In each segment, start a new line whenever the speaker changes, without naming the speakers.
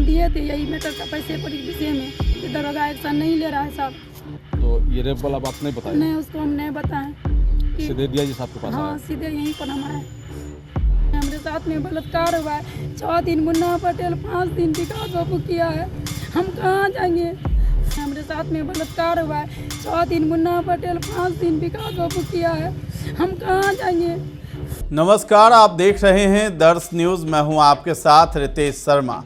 दिए थे यही मैटर का पैसे पर विषय में कि दरोगा एक्शन नहीं ले रहा है साहब।
तो ये रेप वाला बात नहीं बताया?
नहीं, उसको हम नहीं बताएं।
सीधे डीआईजी साहब के पास आया?
हाँ, सीधे यहीं पर हम आए। हमारे साथ में बलात्कार हुआ है। 6 दिन मुन्ना पटेल, 5 दिन विकास बाबू किया है। हम कहाँ जाएंगे? हमारे साथ में बलात्कार हुआ है। 6 दिन मुन्ना पटेल, 5 दिन विकास बाबू किया है। हम कहाँ जाएंगे?
नमस्कार, आप देख रहे हैं दर्श न्यूज। मैं हूं आपके साथ रितेश शर्मा।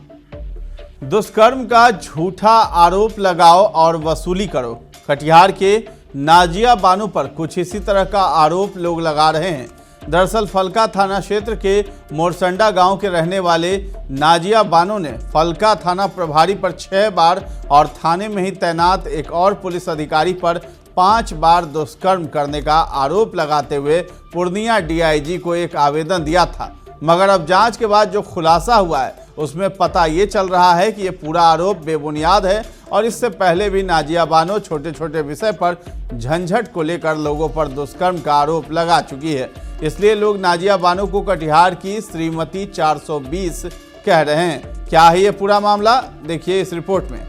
दुष्कर्म का झूठा आरोप लगाओ और वसूली करो। कटिहार के नाजिया बानो पर कुछ इसी तरह का आरोप लोग लगा रहे हैं। दरअसल फलका थाना क्षेत्र के मोरसंडा गांव के रहने वाले नाजिया बानो ने फलका थाना प्रभारी पर 6 बार और थाने में ही तैनात एक और पुलिस अधिकारी पर 5 बार दुष्कर्म करने का आरोप लगाते हुए पूर्णिया डीआईजी को एक आवेदन दिया था। मगर अब जांच के बाद जो खुलासा हुआ है उसमें पता ये चल रहा है कि ये पूरा आरोप बेबुनियाद है और इससे पहले भी नाजिया बानो छोटे छोटे विषय पर झंझट को लेकर लोगों पर दुष्कर्म का आरोप लगा चुकी है। इसलिए लोग नाजिया बानो को कटिहार की श्रीमती 420 कह रहे हैं। क्या है ये पूरा मामला, देखिए इस रिपोर्ट में।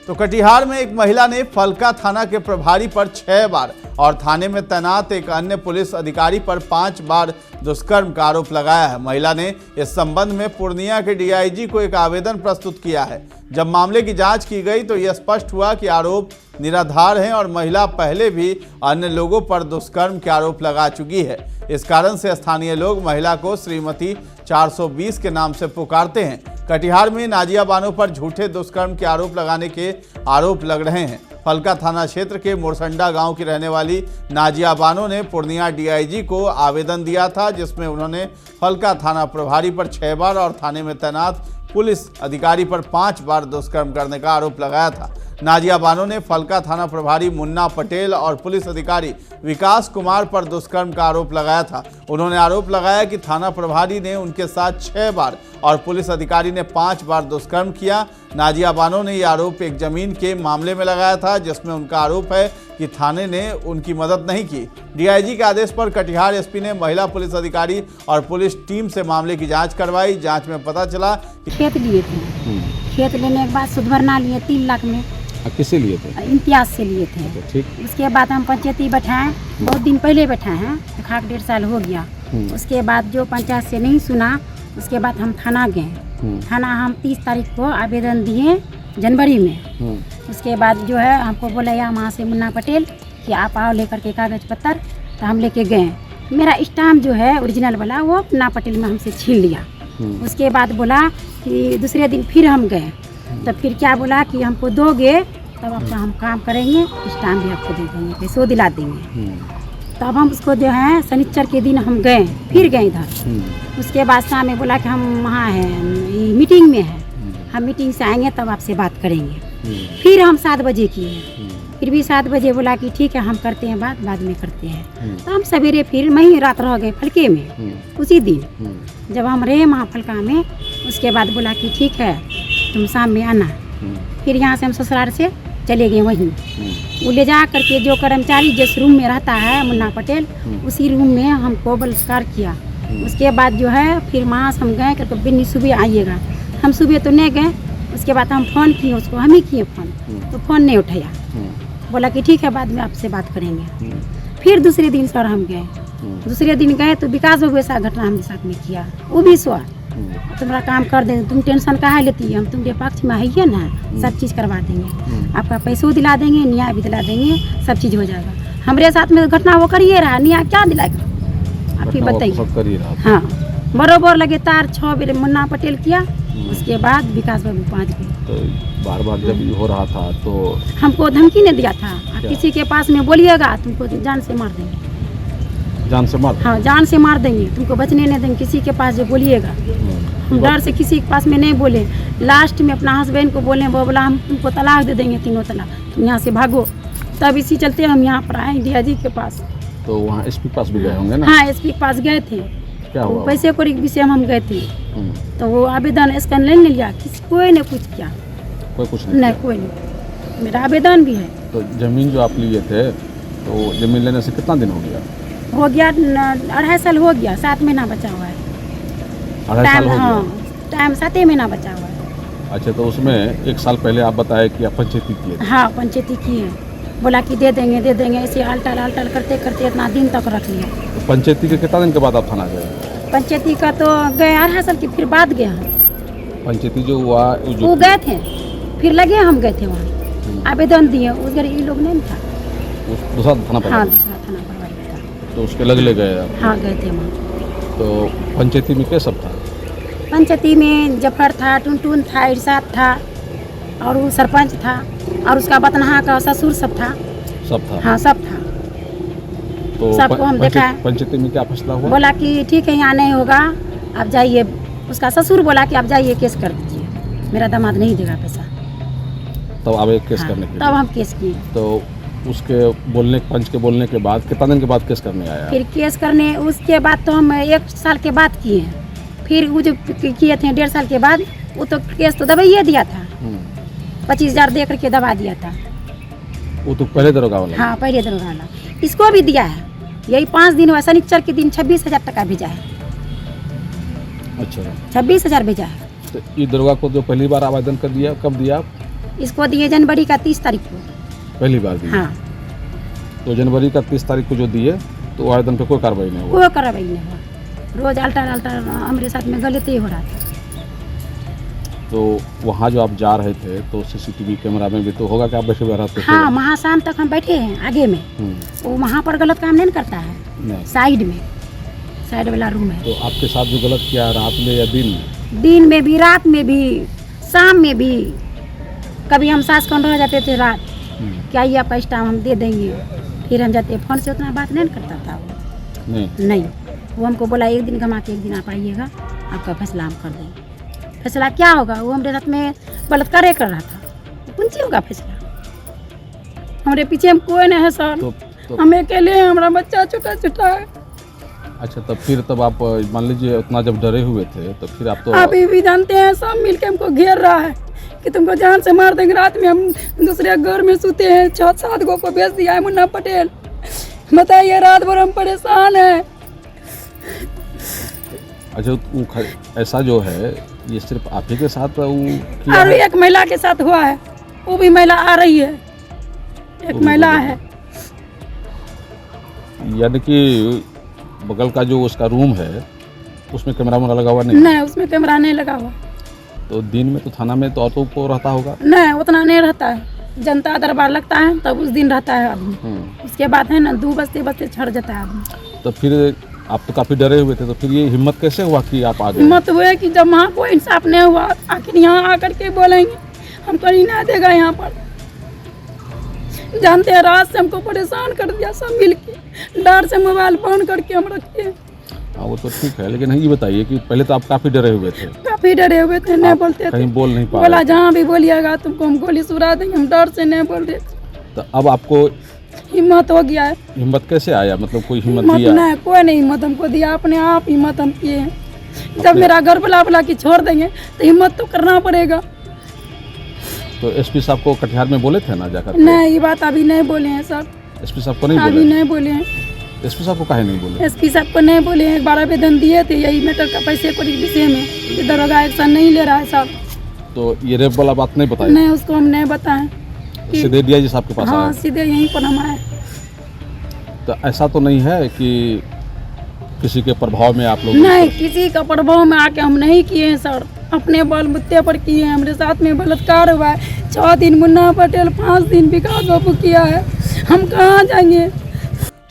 तो कटिहार में एक महिला ने फलका थाना के प्रभारी पर 6 बार और थाने में तैनात एक अन्य पुलिस अधिकारी पर 5 बार दुष्कर्म का आरोप लगाया है। महिला ने इस संबंध में पूर्णिया के डीआईजी को एक आवेदन प्रस्तुत किया है। जब मामले की जांच की गई तो यह स्पष्ट हुआ कि आरोप निराधार हैं और महिला पहले भी अन्य लोगों पर दुष्कर्म के आरोप लगा चुकी है। इस कारण से स्थानीय लोग महिला को श्रीमती 420 के नाम से पुकारते हैं। कटिहार में नाजिया बानो पर झूठे दुष्कर्म के आरोप लगाने के आरोप लग रहे हैं। फलका थाना क्षेत्र के मोरसंडा गांव की रहने वाली नाजिया बानो ने पूर्णिया डीआईजी को आवेदन दिया था, जिसमें उन्होंने फलका थाना प्रभारी पर 6 बार और थाने में तैनात पुलिस अधिकारी पर 5 बार दुष्कर्म करने का आरोप लगाया था। नाजिया बानो ने फलका थाना प्रभारी मुन्ना पटेल और पुलिस अधिकारी विकास कुमार पर दुष्कर्म का आरोप लगाया था। उन्होंने आरोप लगाया कि थाना प्रभारी ने उनके साथ 6 बार और पुलिस अधिकारी ने 5 बार दुष्कर्म किया। नाजिया बानो ने यह आरोप एक जमीन के मामले में लगाया था, जिसमें उनका आरोप है कि थाने ने उनकी मदद नहीं की। डीआईजी के आदेश पर कटिहार एसपी ने महिला पुलिस अधिकारी और पुलिस टीम से मामले की जाँच करवाई। जाँच में पता चला कि
खेत लिए थे। खेत लेने के बाद सुध भरना लिए 3 लाख में।
किससे लिए थे?
इम्तियाज से लिए थे।
ठीक।
उसके बाद हम पंचायती बैठाएं, बहुत दिन पहले बैठाए हैं, 1.5 साल हो गया। उसके बाद जो पंचायत से नहीं सुना, उसके बाद हम थाना गए। थाना हम 30 तारीख को आवेदन दिए जनवरी में। उसके बाद जो है हमको बोला या वहाँ से मुन्ना पटेल कि आप आओ लेकर के कागज पत्तर, तो हम लेके गए। मेरा स्टाम्प जो है ओरिजिनल वाला वो मुन्ना पटेल में हमसे छीन लिया। उसके बाद बोला कि दूसरे दिन फिर हम गए, तो फिर क्या बोला कि हमको दोगे तब आपका हम काम करेंगे, स्टाम्प भी आपको दे देंगे, पैसों दिला देंगे। तब हम उसको जो है शनिचर के दिन हम गए, फिर गए इधर। उसके बाद शाम में बोला कि हम वहाँ हैं, मीटिंग में है, हम मीटिंग से आएंगे तब आपसे बात करेंगे। फिर हम 7 बजे किए, फिर भी 7 बजे बोला कि ठीक है हम करते हैं बात, बाद में करते हैं। तो हम सवेरे फिर वहीं रात रह गए फलके में। उसी दिन जब हम रहे वहाँ फलका में, उसके बाद बोला कि ठीक है तुम शाम में आना। फिर यहाँ से हम ससुराल से चले गए वहीं। वो ले जा करके जो कर्मचारी जिस रूम में रहता है मुन्ना पटेल, उसी रूम में हमको बलात्कार किया। उसके बाद जो है फिर वहाँ से हम गए करके बिन्नी सुबह आइएगा। हम सुबह तो नहीं गए। उसके बाद हम फ़ोन किए उसको, हम ही किए फ़ोन, तो फ़ोन नहीं उठाया। बोला कि ठीक है बाद में आपसे बात करेंगे। फिर दूसरे दिन सर हम गए। दूसरे दिन गए तो विकास बाबू ऐसा घटना हमारे साथ में किया। वो भी सो तुम्हारा काम कर देंगे, तुम टेंशन काहे लेती है, हम तुम्हारे पक्ष में है ना, सब चीज़ करवा देंगे, आपका पैसों दिला देंगे, न्याय भी दिला देंगे, सब चीज़ हो जाएगा। हमारे साथ में घटना वो करिए रहा, न्याय क्या दिलाएगा आप ही बताइए। हाँ, बरोबर लगातार 6 बार मुन्ना पटेल किया। उसके बाद विकास बाबू 5 बार।
तो बार जब हो रहा था तो
हमको धमकी ने दिया था, आप किसी के पास में बोलिएगा तुमको जान से मार देंगे।
जान से मार?
हाँ, जान से मार देंगे, तुमको बचने नहीं देंगे। किसी के पास जो बोलिएगा, हम डर से किसी के पास में नहीं बोले। लास्ट में अपना हस्बैंड को बोले, वो बोला हम तुमको तलाक दे देंगे, 3 तलाक, तुम यहाँ से भागो। तब इसी चलते हम यहाँ पर आए डीआईजी के पास।
तो वहाँ एसपी के पास भी गए होंगे ना?
हाँ, एसपी के पास गए थे।
क्या हुआ?
पैसे को विषय हम गए थे, तो वो आवेदन स्कैन नहीं लिया, कोई ने कुछ किया,
कोई कुछ
नहीं कोई नहीं। मेरा आवेदन भी है।
तो जमीन जो आप लिए थे, तो जमीन लेने से कितना दिन हो गया?
हो गया 2.5 साल हो गया, 7 महीना बचा हुआ है।
2.5 साल हो गया?
हाँ, टाइम 7 महीना बचा हुआ है।
अच्छा, तो उसमें एक साल पहले आप बताए कि आप पंचायती किए थे।
हाँ पंचायती किए, बोला कि दे देंगे, ऐसे आलटल करते करते इतना दिन तक रख लिया।
तो पंचायती के कितना दिन के बाद आप थाना गए?
पंचायती का तो गए 2.5 साल की फिर बाद गया।
पंचायती जो हुआ
वो गए थे, फिर लगे हम गए थे वहाँ, आवेदन दिए, उस घर ये लोग नहीं था।
दूसरा थाना पर?
हाँ दूसरा थाना प्रभारी था।
तो उसके लग ले गए आप?
हाँ गए थे वहाँ।
तो पंचायती में क्या सब था?
पंचायती में जफर था, टुनटुन था, इरशाद था, और वो सरपंच था, और उसका बतनहा का ससुर सब था।
सब था?
हाँ सब था।
तो
सबको हम देखा है।
पंचायती में क्या फैसला हुआ?
बोला कि ठीक है यहाँ नहीं होगा, आप जाइए। उसका ससुर बोला कि आप जाइए केस कर दीजिए, मेरा दामाद नहीं देगा पैसा।
तब आप एक केस
हाँ,
करने के
तब हम केस किए।
तो उसके बोलने, पंच के बोलने के बाद कितना दिन के बाद केस करने आया?
फिर केस करने उसके बाद तो हम 1 साल के बाद किए। फिर वो जो किए थे 1.5 साल के बाद, वो तो केस तो दबाइए दिया था, 25,000 दे करके दबा दिया था।
वो तो पहले दरोगा वाला?
हाँ पहले दरोगा वाला। इसको भी दिया है, यही 5 दिन हुआ, शनिचर के दिन 26,000 टका भेजा है।
अच्छा,
26,000 भेजा है।
तो ये दरोगा को जो पहली बार आवेदन कर दिया, कब दिया आप?
इसको दिए जनवरी का 30 तारीख को।
पहली बार दिया?
हाँ।
तो जनवरी का 30 तारीख को जो दिए, तो आवेदन पे कोई कार्रवाई नहीं हुआ?
कोई कार्रवाई नहीं हुआ। रोज अल्टर हमारे साथ में गलत ही हो रहा था।
तो वहाँ जो आप जा रहे थे तो सीसीटीवी कैमरा में भी तो होगा कि आप बैठे हुए रहते थे?
हाँ महाशाम तक हम बैठे हैं आगे में। वो वहाँ पर गलत काम नहीं करता है,
नहीं।
साइड वाला रूम है।
तो आपके साथ जो गलत किया, रात में या दिन में?
दिन में भी, रात में भी, शाम में भी। कभी हम सास कौन रह जाते थे रात, क्या ये आपका स्टाम हम दे देंगे, फिर हम जाते। फोन से उतना बात नहीं करता था वो। नहीं, वो हमको बोला 1 दिन घमा के 1 दिन आप आइएगा, आपका फैसला हम कर देंगे। फैसला क्या होगा? वो हमारे साथ में बलात्कार कर रहा था, कौन सी होगा फैसला? हमारे पीछे हम कोई नहीं है सर,
तो
हम अकेले हैं, हमारा बच्चा छोटा है।
अच्छा, तब आप मान लीजिए उतना जब डरे हुए थे, तो फिर आप तो
अभी भी जानते हैं, सब मिलके हमको घेर रहा है कि तुमको जान से मार देंगे। रात में हम दूसरे घर में सोते हैं, 6-7 गो को बेच दिया है मुन्ना पटेल। बताइए, रात भर हम परेशान हैं।
अच्छा, ऐसा जो है ये सिर्फ आप ही के साथ किया
और
है?
एक महिला के साथ हुआ है, वो भी महिला आ रही है, एक महिला है।
यानी कि बगल का जो उसका रूम है उसमें कैमरा लगा हुआ नहीं?
नहीं, उसमें कैमरा नहीं लगा हुआ।
तो दिन में तो थाना में तो ऑटो को रहता होगा?
नहीं, उतना नहीं रहता है, जनता दरबार लगता है तब उस दिन रहता है आदमी। उसके बाद है ना 2 बजते छड़ जाता है आदमी।
तो फिर आप तो काफ़ी डरे हुए थे, तो फिर ये हिम्मत कैसे हुआ कि आप आ गए?
हिम्मत हुए कि जब वहाँ कोई इंसाफ नहीं हुआ, आखिर यहाँ आकर के बोलेंगे हमको नहीं ना देगा। यहाँ पर जानते हैं, रात से हमको परेशान कर दिया सब मिल के, डर से मोबाइल बंद करके हम रखे।
हाँ, वो तो ठीक है, लेकिन ये बताइए कि पहले तो आप काफ़ी डरे हुए थे?
काफी डरे हुए थे, नहीं बोलते थे,
कहीं बोल नहीं पा
बोला
रहे?
जहाँ भी बोलिएगा तुमको हम गोली सुरा देंगे, हम डर से नहीं बोल रहे थे।
तो अब आपको
हिम्मत हो गया है।
हिम्मत कैसे आया, मतलब कोई हिम्मत
हिम्मत
दिया?
नहीं, कोई नहीं हिम्मत हमको दिया, अपने आप हिम्मत हम किए हैं। जब मेरा घर बुला कि छोड़ देंगे तो हिम्मत तो करना पड़ेगा।
तो एसपी साहब को कटिहार में बोले थे ना जाकर?
नहीं, ये बात अभी नहीं बोले हैं सर,
एसपी साहब को नहीं
अभी
बोले?
नहीं बोले हैं।
एसपी साहब को काहे नहीं बोले?
एसपी साहब को नहीं बोले हैं, 12 आवेदन दिए थे यही मैटर का, पैसे को विषय में, कि दरोगा एक्शन नहीं ले रहा है सर।
तो ये रेप वाला बात नहीं बताई?
नहीं, उसको हम नहीं बताएं।
सीधे डीआईजी साहब के पास
हाँ,
आए?
सीधे यहीं पर हम आए।
तो ऐसा तो नहीं है कि किसी के प्रभाव में आप लोग?
नहीं, किसी का प्रभाव में आके हम नहीं किए हैं सर, अपने बल बुत्ते पर किए हैं। हमारे साथ में बलात्कार हुआ है, 6 दिन मुन्ना पटेल, 5 दिन विकास बाबू किया है, हम कहाँ जाएंगे?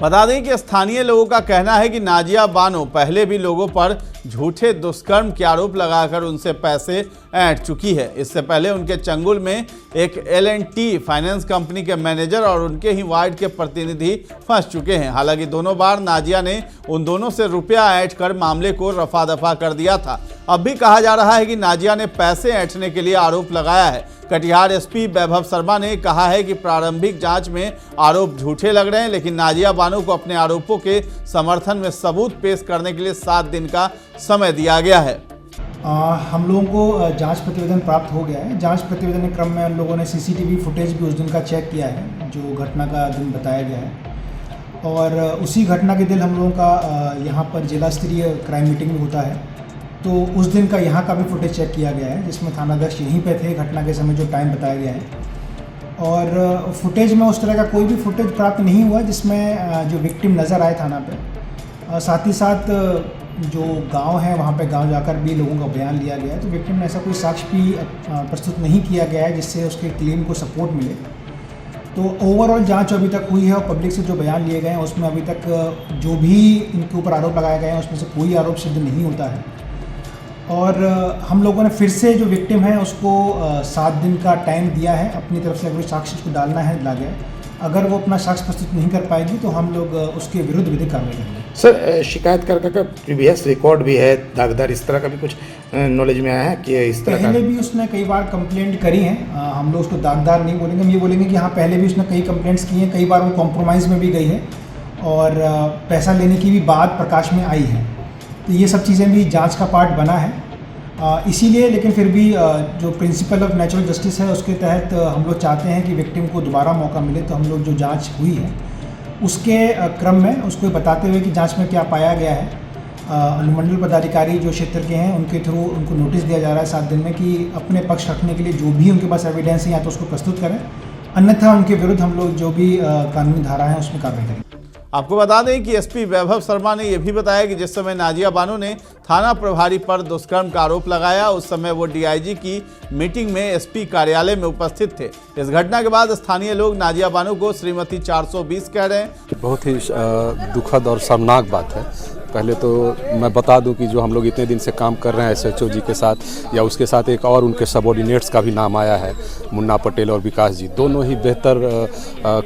बता दें कि स्थानीय लोगों का कहना है कि नाजिया बानो पहले भी लोगों पर झूठे दुष्कर्म के आरोप लगाकर उनसे पैसे ऐंठ चुकी है। इससे पहले उनके चंगुल में एक L&T फाइनेंस कंपनी के मैनेजर और उनके ही वार्ड के प्रतिनिधि फंस चुके हैं। हालांकि दोनों बार नाजिया ने उन दोनों से रुपया ऐंठ कर मामले को रफा दफा कर दिया था। अब भी कहा जा रहा है कि नाजिया ने पैसे ऐंठने के लिए आरोप लगाया है। कटिहार एसपी वैभव शर्मा ने कहा है कि प्रारंभिक जांच में आरोप झूठे लग रहे हैं, लेकिन नाजिया बानो को अपने आरोपों के समर्थन में सबूत पेश करने के लिए 7 दिन का समय दिया गया है।
हम लोगों को जांच प्रतिवेदन प्राप्त हो गया है। जांच प्रतिवेदन के क्रम में हम लोगों ने सीसीटीवी फुटेज भी उस दिन का चेक किया है, जो घटना का दिन बताया गया है। और उसी घटना के दिन हम लोगों का यहाँ पर जिला स्तरीय क्राइम मीटिंग भी होता है, तो उस दिन का यहाँ का भी फुटेज चेक किया गया है, जिसमें थानाध्यक्ष यहीं पे थे घटना के समय जो टाइम बताया गया है। और फुटेज में उस तरह का कोई भी फुटेज प्राप्त नहीं हुआ जिसमें जो विक्टिम नज़र आए थाना पे। साथ ही साथ जो गांव है वहाँ पे गांव जाकर भी लोगों का बयान लिया गया है, तो विक्टिम ने ऐसा कोई साक्ष्य भी प्रस्तुत नहीं किया गया है जिससे उसके क्लेम को सपोर्ट मिले। तो ओवरऑल जांच अभी तक हुई है और पब्लिक से जो बयान लिए गए हैं उसमें अभी तक जो भी इनके ऊपर आरोप लगाए गए हैं उसमें से कोई आरोप सिद्ध नहीं होता है। और हम लोगों ने फिर से जो विक्टिम है उसको 7 दिन का टाइम दिया है अपनी तरफ से, अगर साक्ष्य उसको डालना है ला गया। अगर वो अपना साक्ष्य प्रस्तुत नहीं कर पाएगी तो हम लोग उसके विरुद्ध विधिक कार्रवाई करेंगे।
सर, शिकायतकर्ता का प्रीवियस रिकॉर्ड भी है दागदार, इस तरह का भी कुछ नॉलेज में आया है कि इस तरह
पहले भी उसने कई बार कंप्लेंट करी है। हम लोग उसको दागदार नहीं बोलेंगे, हम ये बोलेंगे कि हाँ पहले भी उसने कई कंप्लेंट्स की हैं, कई बार वो कॉम्प्रोमाइज़ में भी गई है और पैसा लेने की भी बात प्रकाश में आई है। तो ये सब चीज़ें भी जांच का पार्ट बना है। इसीलिए लेकिन फिर भी जो प्रिंसिपल ऑफ नेचुरल जस्टिस है उसके तहत हम लोग चाहते हैं कि विक्टिम को दोबारा मौका मिले। तो हम लोग जो जांच हुई है उसके क्रम में उसको बताते हुए कि जांच में क्या पाया गया है, अनुमंडल पदाधिकारी जो क्षेत्र के हैं उनके थ्रू उनको नोटिस दिया जा रहा है 7 दिन में कि अपने पक्ष रखने के लिए जो भी उनके पास एविडेंस है या तो उसको प्रस्तुत करें, अन्यथा उनके विरुद्ध हम लोग जो भी कानूनी धारा है उसमें कार्रवाई करेंगे।
आपको बता दें कि एसपी वैभव शर्मा ने यह भी बताया कि जिस समय नाजिया बानो ने थाना प्रभारी पर दुष्कर्म का आरोप लगाया उस समय वो डीआईजी की मीटिंग में एसपी कार्यालय में उपस्थित थे। इस घटना के बाद स्थानीय लोग नाजिया बानो को श्रीमती 420 कह रहे हैं।
बहुत ही दुखद और शर्मनाक बात है। पहले तो मैं बता दूं कि जो हम लोग इतने दिन से काम कर रहे हैं एसएचओ जी के साथ या उसके साथ एक और उनके सबऑर्डिनेट्स का भी नाम आया है, मुन्ना पटेल और विकास जी, दोनों ही बेहतर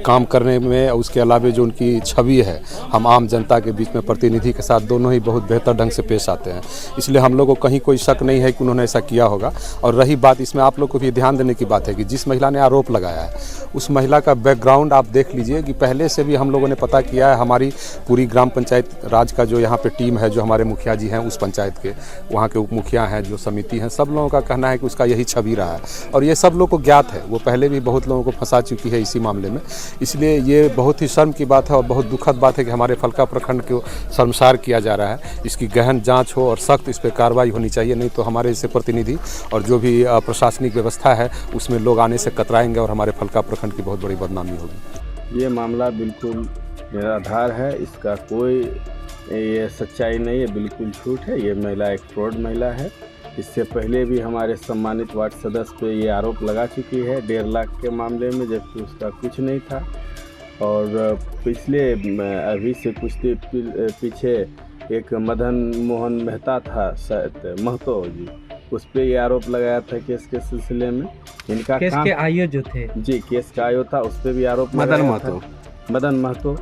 काम करने में, उसके अलावा जो उनकी छवि है हम आम जनता के बीच में प्रतिनिधि के साथ, दोनों ही बहुत बेहतर ढंग से पेश आते हैं। इसलिए हम लोग को कहीं कोई शक नहीं है कि उन्होंने ऐसा किया होगा। और रही बात, इसमें आप लोग को भी ध्यान देने की बात है कि जिस महिला ने आरोप लगाया है उस महिला का बैकग्राउंड आप देख लीजिए कि पहले से भी हम लोगों ने पता किया है। हमारी पूरी ग्राम पंचायत राज का जो यहाँ पे टीम है, जो हमारे मुखिया जी हैं उस पंचायत के, वहाँ के उप मुखिया हैं, जो समिति हैं, सब लोगों का कहना है कि उसका यही छवि रहा है और ये सब लोग को ज्ञात है। वो पहले भी बहुत लोगों को फंसा चुकी है इसी मामले में। इसलिए ये बहुत ही शर्म की बात है और बहुत दुखद बात है कि हमारे फलका प्रखंड को शर्मसार किया जा रहा है। इसकी गहन जाँच हो और सख्त इस पर कार्रवाई होनी चाहिए, नहीं तो हमारे जैसे प्रतिनिधि और जो भी प्रशासनिक व्यवस्था है उसमें लोग आने से कतराएंगे और हमारे फलका प्रखंड की बहुत बड़ी बदनामी होगी।
ये मामला बिल्कुल निराधार है, इसका कोई ये सच्चाई नहीं है, बिल्कुल झूठ है। ये महिला एक फ्रॉड महिला है। इससे पहले भी हमारे सम्मानित वार्ड सदस्य पे ये आरोप लगा चुकी है 1.5 लाख के मामले में, जबकि उसका कुछ नहीं था। और पिछले अभी से कुछ पीछे एक मदन मोहन मेहता था, शायद महतो जी, उस पर ये आरोप लगाया था केस के सिलसिले में। इनका
केस के आयो जो थे
जी, केस का आयो था, उस पर भी आरोप मदन महतो।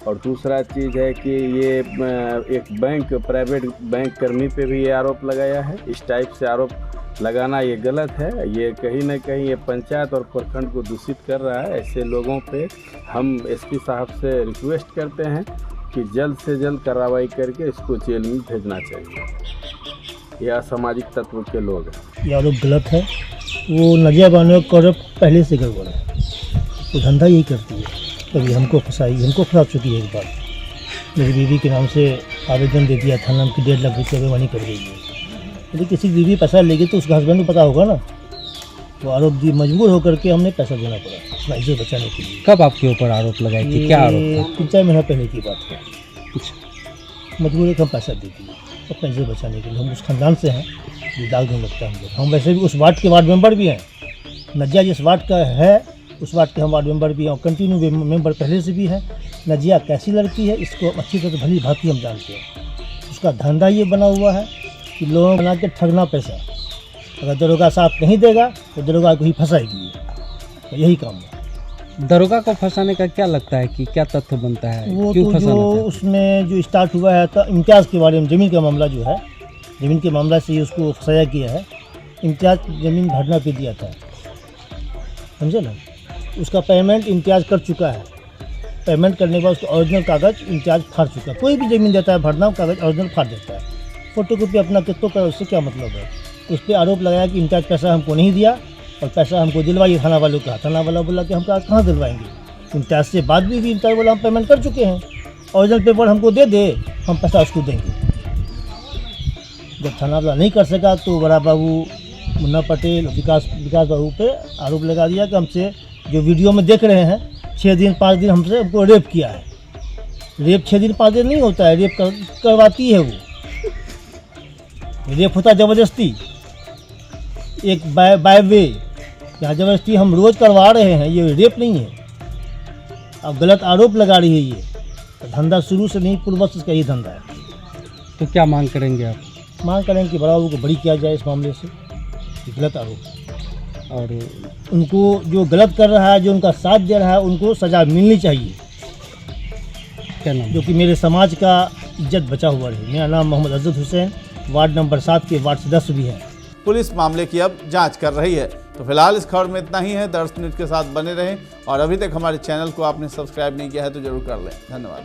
और दूसरा चीज़ है कि ये एक प्राइवेट बैंक कर्मी पे भी ये आरोप लगाया है। इस टाइप से आरोप लगाना ये गलत है। ये कहीं ना कहीं ये पंचायत और प्रखंड को दूषित कर रहा है। ऐसे लोगों पे हम एसपी साहब से रिक्वेस्ट करते हैं कि जल्द से जल्द कार्रवाई करके इसको जेल में भेजना चाहिए। ये असामाजिक तत्व के लोग हैं।
ये आरोप गलत है। वो नाजिया बानो का पहले से गड़बड़ है, वो धंधा यही करती है। कभी हमको फंसा चुकी है। एक बार मेरी बीवी के नाम से आवेदन दे दिया थाना की 1.5 लाख रुपये बेईमानी कर गई है। यदि किसी बीवी पैसा लेगी तो उसके हस्बैंड को पता होगा ना। तो आरोप दी मजबूर होकर के हमने पैसा देना पड़ा अपना इज्जत बचाने के लिए।
कब आपके ऊपर आरोप लगाई थी, क्या आरोप?
3-4 महीना पहले की बात है। कुछ मजबूर है, हम पैसा दे दिए अपना इज्जत बचाने के लिए। हम उस खानदान से हैं जो दाग नहीं लगता हम लोग। हम वैसे भी उस वार्ड के वार्ड मेंबर भी हैं। नाजिया जिस वार्ड का है उस वार्ड के हम वार्ड मेंबर भी हैं और कंटिन्यू मेंबर पहले से भी हैं। नाजिया कैसी लड़की है इसको अच्छी तरह भली भांति हम जानते हैं। उसका धंधा ये बना हुआ है कि लोगों बना के ठगना पैसा। अगर दरोगा साथ नहीं देगा तो दरोगा को ही फंसाएगी। तो यही काम है।
दरोगा को फंसाने का क्या लगता है कि क्या तथ्य बनता है?
वो
क्यों
तो जो उसमें जो स्टार्ट हुआ है तो इम्तियाज़ के बारे में, ज़मीन का मामला जो है, ज़मीन के मामला से ही उसको फंसाया गया है। इम्तियाज़ ज़मीन भरना पे दिया था, समझे ना। उसका पेमेंट इम्तियाज़ कर चुका है। पेमेंट करने के बाद उसका ओरिजिनल कागज़ इम्तियाज़ फाड़ चुका है। कोई भी ज़मीन देता है भरना, कागज़ ओरिजिनल फाड़ देता है। फोटोकॉपी अपना कितों का, उससे क्या मतलब है। उस पर आरोप लगाया कि इम्तियाज़ पैसा हमको नहीं दिया और पैसा हमको दिलवाइए थाना वालों का। थाना वाला बोला कि हम कहाँ दिलवाएंगे। इम्तियाज़ से बाद भी इम्तियाज़ बोला हम पेमेंट कर चुके हैं, ओरिजिनल पेपर हमको दे दे, हम पैसा उसको देंगे। जब थाना वाला नहीं कर सका तो बड़ा बाबू मुन्ना पटेल विकास बाबू पे आरोप लगा दिया कि हमसे जो वीडियो में देख रहे हैं 6 दिन 5 दिन हमको रेप किया है। रेप 6 दिन 5 दिन नहीं होता है, रेप करवाती है वो। रेप होता ज़बरदस्ती, एक बाय वे, यहाँ ज़बरदस्ती हम रोज़ करवा रहे हैं, ये रेप नहीं है। अब गलत आरोप लगा रही है ये, तो धंधा शुरू से नहीं पूर्वज इसका ये धंधा है।
तो क्या मांग करेंगे आप?
मांग करें कि बड़ा बाबू को बरी किया जाए इस मामले से, ये गलत आरोप।
और
उनको जो गलत कर रहा है, जो उनका साथ दे रहा है, उनको सज़ा मिलनी चाहिए,
क्या नाम?
जो कि मेरे समाज का इज्जत बचा हुआ है। मेरा नाम मोहम्मद अजद हुसैन, वार्ड नंबर 7 के वार्ड सदस्य भी है।
पुलिस मामले की अब जांच कर रही है। तो फिलहाल इस खबर में इतना ही है। दर्श न्यूज के साथ बने रहें और अभी तक हमारे चैनल को आपने सब्सक्राइब नहीं किया है तो जरूर कर लें। धन्यवाद।